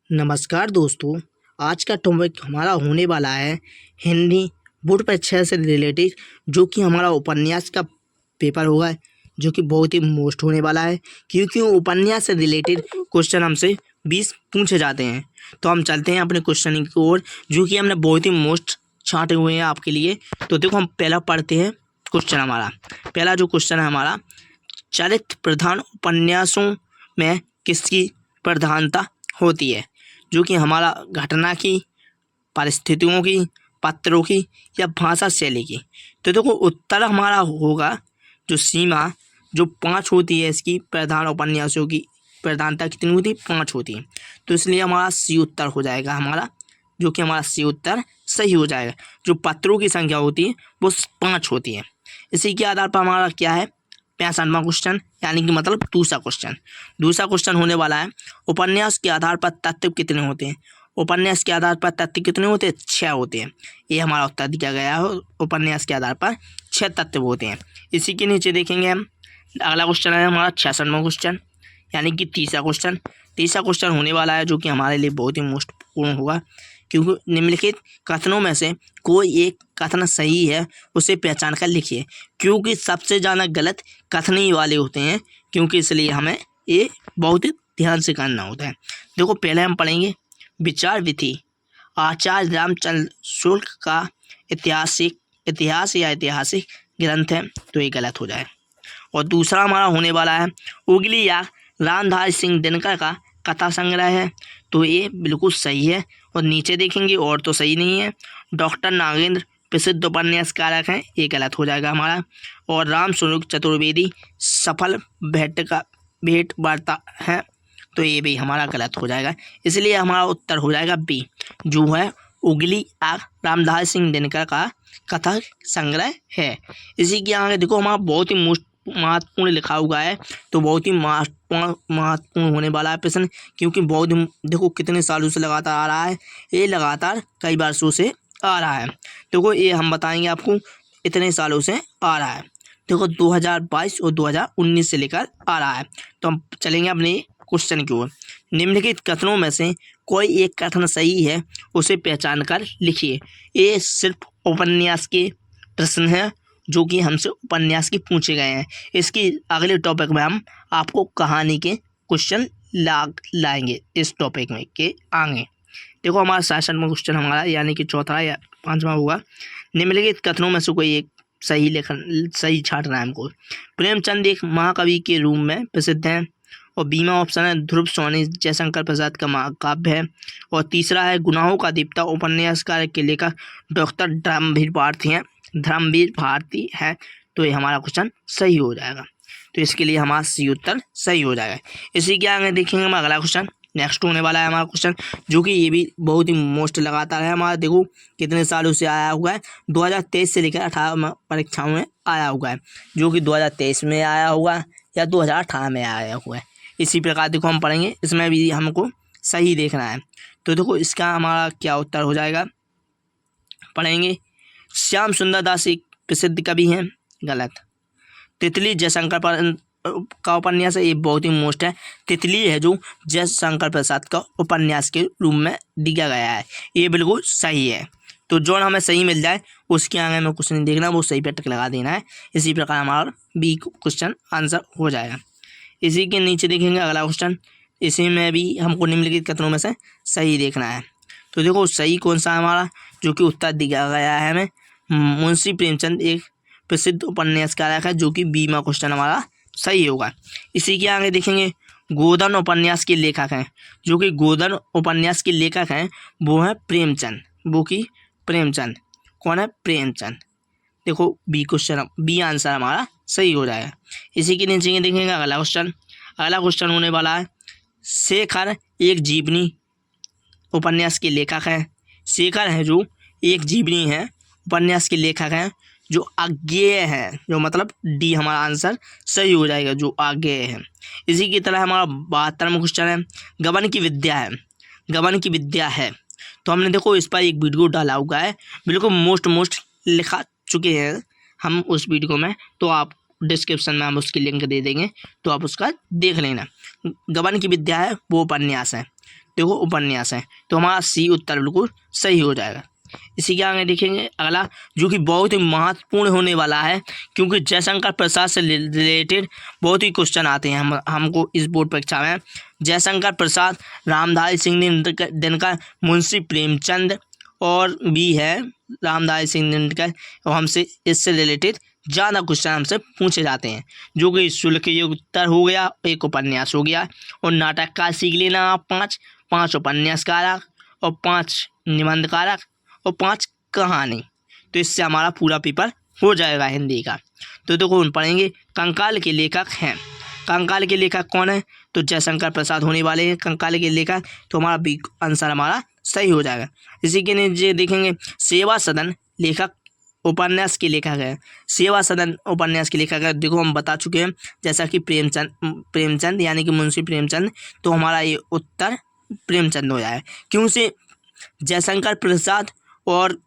नमस्कार दोस्तों। आज का टॉपिक हमारा होने वाला है हिंदी बोर्ड परीक्षा से रिलेटेड, जो कि हमारा उपन्यास का पेपर होगा, जो कि बहुत ही मोस्ट होने वाला है, क्योंकि उपन्यास से रिलेटेड क्वेश्चन हमसे 20 पूछे जाते हैं। तो हम चलते हैं अपने क्वेश्चन की ओर, जो कि हमने बहुत ही मोस्ट छांटे हुए हैं आपके लिए। तो देखो, हम पहला पढ़ते हैं क्वेश्चन। हमारा पहला जो क्वेश्चन है हमारा, चरित्र प्रधान उपन्यासों में किसकी प्रधानता होती है? जो कि हमारा घटना की, परिस्थितियों की, पात्रों की या भाषा शैली की। तो देखो, उत्तर हमारा होगा जो सीमा जो 5 होती है, इसकी प्रधान उपन्यासों की प्रधानता कितनी होती है? 5 होती है। तो इसलिए हमारा सी उत्तर हो जाएगा हमारा, जो कि हमारा सी उत्तर सही हो जाएगा। जो पत्रों की संख्या होती है वो 5 होती है। इसी के आधार पर हमारा क्या है, 65वां क्वेश्चन, यानी कि मतलब दूसरा क्वेश्चन होने वाला है, उपन्यास के आधार पर तत्व कितने होते हैं? उपन्यास के आधार पर तत्व कितने होते हैं? 6 होते हैं। ये हमारा उत्तर दिया गया है, उपन्यास के आधार पर 6 तत्व होते हैं। इसी के नीचे देखेंगे हम, अगला क्वेश्चन है हमारा 66वां क्वेश्चन, यानी कि तीसरा क्वेश्चन होने वाला है, जो कि हमारे लिए बहुत ही महत्वपूर्ण होगा, क्योंकि निम्नलिखित कथनों में से कोई एक कथन सही है, उसे पहचान कर लिखिए। क्योंकि सबसे ज़्यादा गलत कथन ही वाले होते हैं, क्योंकि इसलिए हमें ये बहुत ही ध्यान से करना होता है। देखो, पहले हम पढ़ेंगे विचार विधि। आचार्य रामचंद्र शुक्ल का इतिहास या ऐतिहासिक ग्रंथ है, तो ये गलत हो जाए। और दूसरा हमारा होने वाला है उगली या रामधारी सिंह दिनकर का कथा संग्रह है, तो ये बिल्कुल सही है। और नीचे देखेंगे और तो सही नहीं है। डॉक्टर नागेंद्र प्रसिद्ध उपन्यासकारक हैं, ये गलत हो जाएगा हमारा। और राम स्वरूप चतुर्वेदी सफल भेंट वार्ता है, तो ये भी हमारा गलत हो जाएगा। इसलिए हमारा उत्तर हो जाएगा बी, जो है उगली आग रामधारी सिंह दिनकर का कथा संग्रह है। इसी के आगे देखो, हमारा बहुत ही महत्वपूर्ण लिखा हुआ है, तो बहुत ही महत्वपूर्ण होने वाला है प्रश्न, क्योंकि बहुत ही देखो कितने सालों से लगातार आ रहा है, ये लगातार कई वर्षों से आ रहा है। देखो, ये हम बताएंगे आपको, इतने सालों से आ रहा है। देखो, 2022 और 2019 से लेकर आ रहा है। तो हम चलेंगे अपने क्वेश्चन की ओर। निम्नलिखित कथनों में से कोई एक कथन सही है, उसे पहचान कर लिखिए। ये सिर्फ उपन्यास के प्रश्न हैं, जो कि हमसे उपन्यास के पूछे गए हैं। इसकी अगले टॉपिक में हम आपको कहानी के क्वेश्चन लाएंगे इस टॉपिक में के आगे। देखो, हमारा 67वां क्वेश्चन हमारा, यानी कि चौथा या 5वां होगा। निम्नलिखित कथनों में से कोई एक सही छांटना है हमको। प्रेमचंद एक महाकवि के रूप में प्रसिद्ध हैं। और बीमा ऑप्शन है ध्रुव सोनी जयशंकर प्रसाद का महाकाव्य है। और तीसरा है गुनाहों का दीप्ता उपन्यासकार के लेखक डॉक्टर धर्मवीर भारती है, तो ये हमारा क्वेश्चन सही हो जाएगा। तो इसके लिए हमारा सी उत्तर सही हो जाएगा। इसी के आगे देखेंगे हम अगला क्वेश्चन, नेक्स्ट होने वाला है हमारा क्वेश्चन, जो कि ये भी बहुत ही मोस्ट लगातार है हमारा। देखो, कितने सालों से आया हुआ है, 2023 से लेकर 18 परीक्षाओं में आया हुआ है, जो कि 2023 में आया हुआ है या 2018 में आया हुआ है। इसी प्रकार देखो, हम पढ़ेंगे, इसमें भी हमको सही देखना है। तो देखो, इसका हमारा क्या उत्तर हो जाएगा, पढ़ेंगे श्याम सुंदर दास एक प्रसिद्ध कवि हैं, गलत। तितली जयशंकर का उपन्यास है, ये बहुत ही मोस्ट है। तितली है जो जयशंकर प्रसाद का उपन्यास के रूप में दिया गया है, ये बिल्कुल सही है। तो जो हमें सही मिल जाए उसके आगे में कुछ नहीं देखना, वो सही पे टिक लगा देना है। इसी प्रकार हमारा बी क्वेश्चन आंसर हो जाएगा। इसी के नीचे देखेंगे अगला क्वेश्चन, इसी में भी हमको निम्नलिखित कथनों में से सही देखना है। तो देखो, सही कौन सा है हमारा, जो कि उत्तर दिया गया है हमें, मुंशी प्रेमचंद एक प्रसिद्ध उपन्यासकार है, जो कि बीमा क्वेश्चन हमारा सही होगा। इसी के आगे देखेंगे गोधन उपन्यास के लेखक हैं, जो कि गोधन उपन्यास के लेखक हैं वो है प्रेमचंद, प्रेमचंद कौन है? प्रेमचंद। देखो, बी क्वेश्चन, बी आंसर हमारा सही हो जाएगा। इसी के नीचे देखेंगे अगला क्वेश्चन होने वाला है, शेखर एक जीवनी उपन्यास के लेखक हैं। शेखर हैं जो एक जीवनी है उपन्यास के लेखक हैं, जो अज्ञेय है, जो मतलब डी हमारा आंसर सही हो जाएगा, जो अज्ञेय है। इसी की तरह हमारा 72वां क्वेश्चन है, गबन की विद्या है। तो हमने देखो इस पर एक वीडियो डाला हुआ है, बिल्कुल मोस्ट लिखा चुके हैं हम उस वीडियो में, तो आप डिस्क्रिप्शन में हम उसकी लिंक दे देंगे, तो आप उसका देख लेना। गबन की विद्या है वो उपन्यास है, देखो उपन्यास है, तो हमारा सी उत्तर बिल्कुल सही हो जाएगा। इसी के आगे देखेंगे अगला, जो कि बहुत ही महत्वपूर्ण होने वाला है, क्योंकि जयशंकर प्रसाद से रिलेटेड बहुत ही क्वेश्चन आते हैं हमको इस बोर्ड परीक्षा में। जयशंकर प्रसाद, रामधारी सिंह दिनकर, मुंशी प्रेमचंद और भी है रामधारी सिंह दिनकर, और हमसे इससे रिलेटेड ज़्यादा क्वेश्चन हमसे पूछे जाते हैं, जो कि शुल्क युक्त उत्तर हो गया, एक उपन्यास हो गया, और नाटककार सीख लेना आप 5 उपन्यासकारक और 5 निबंधकारक और 5 कहानी। तो इससे हमारा पूरा पेपर हो जाएगा हिंदी का। तो देखो हम पढ़ेंगे कंकाल के लेखक हैं। कंकाल के लेखक कौन है? तो जयशंकर प्रसाद होने वाले हैं कंकाल के लेखक, तो हमारा बी आंसर हमारा सही हो जाएगा। इसी के नीचे देखेंगे सेवा सदन लेखक उपन्यास के लेखक है। सेवा सदन उपन्यास के लेखक है, देखो हम बता चुके हैं, जैसा कि प्रेमचंद यानी कि मुंशी प्रेमचंद, तो हमारा ये उत्तर प्रेमचंद हो जाए। क्यों से जयशंकर प्रसाद और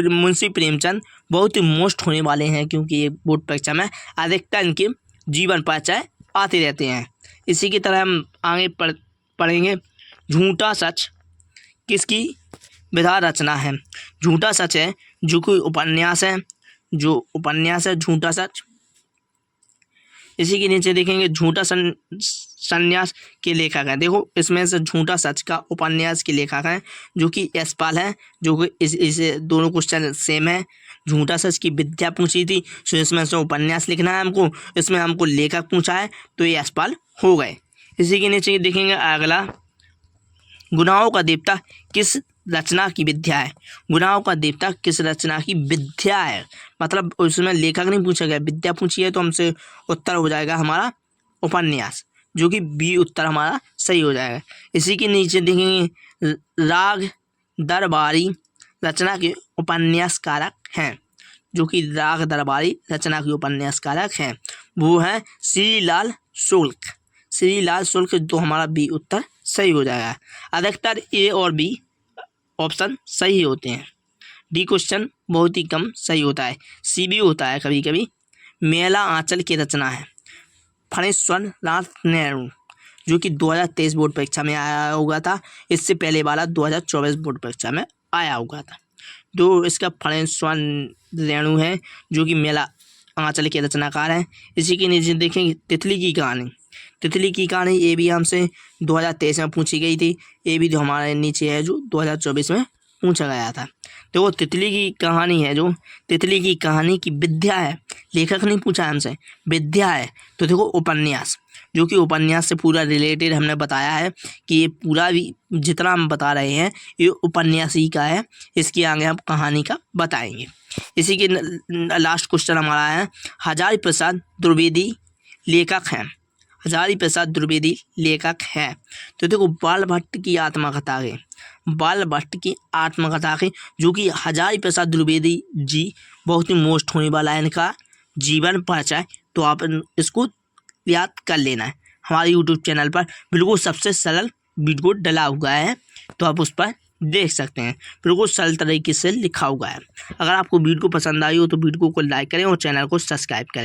मुंशी प्रेमचंद बहुत ही मोस्ट होने वाले हैं, क्योंकि ये बोर्ड परीक्षा में अधिकतर इनके जीवन परिचय आते रहते हैं। इसी की तरह हम आगे पढ़ेंगे झूठा सच किसकी विधा रचना है। झूठा सच है जो कोई उपन्यास है, जो उपन्यास है झूठा सच। इसी के नीचे देखेंगे झूठा संन्यास के लेखक हैं। देखो इसमें से झूठा सच का उपन्यास के लेखक हैं जो कि यशपाल हैं, जो कि इसे दोनों क्वेश्चन सेम है। झूठा सच की विद्या पूछी थी, तो इसमें से उपन्यास लिखना है हमको, इसमें हमको लेखक पूछा है, तो ये यशपाल हो गए। इसी के नीचे देखेंगे अगला, गुनाहों का देवता किस रचना की विद्या है। गुनाहों का देवता किस रचना की विद्या है, मतलब उसमें लेखक नहीं पूछा गया, विद्या पूछी है, तो हमसे उत्तर हो जाएगा हमारा उपन्यास, जो कि बी उत्तर हमारा सही हो जाएगा। इसी के नीचे देखेंगे राग दरबारी रचना के उपन्यासकारक हैं, जो कि राग दरबारी रचना के उपन्यासकारक हैं, वो है श्रीलाल शुक्ल। श्रीलाल शुक्ल, तो हमारा बी उत्तर सही हो जाएगा। अधिकतर ए और बी ऑप्शन सही होते हैं, डी क्वेश्चन बहुत ही कम सही होता है, सी भी होता है कभी कभी। मेला आंचल की रचना है फणीश्वर नाथ नेहरू, जो कि 2023 बोर्ड परीक्षा में आया हुआ था, इससे पहले वाला 2024 बोर्ड परीक्षा में आया हुआ था। तो इसका फणीश्वर नेहरू है, जो कि मेला आंचल के रचनाकार हैं। इसी के नीचे देखेंगे तितली की कहानी। तितली की कहानी ये भी हमसे 2023 में पूछी गई थी, ये भी जो हमारे नीचे है जो 2024 में पूछा गया था। तो वो तितली की कहानी है, जो तितली की कहानी की विद्या है, लेखक नहीं पूछा हमसे, विद्या है, तो देखो उपन्यास, जो कि उपन्यास से पूरा रिलेटेड हमने बताया है कि ये पूरा भी जितना हम बता रहे हैं ये उपन्यास ही का है, इसके आगे हम कहानी का बताएंगे। इसी के लास्ट क्वेश्चन हमारा है हजारी प्रसाद द्विवेदी लेखक हैं। हजारी प्रसाद द्विवेदी लेखक है, तो देखो बाल भट्ट की आत्मकथा के, बाल भट्ट की आत्मकथा के, जो कि हजारी प्रसाद द्विवेदी जी बहुत ही मोस्ट होने वाला है इनका जीवन परिचय, तो आप इसको याद कर लेना है। हमारे यूट्यूब चैनल पर बिल्कुल सबसे सरल वीडियो डला हुआ है, तो आप उस पर देख सकते हैं, बिल्कुल सरल तरीके से लिखा हुआ है। अगर आपको वीडियो पसंद आई हो तो वीडियो को लाइक करें और चैनल को सब्सक्राइब करें।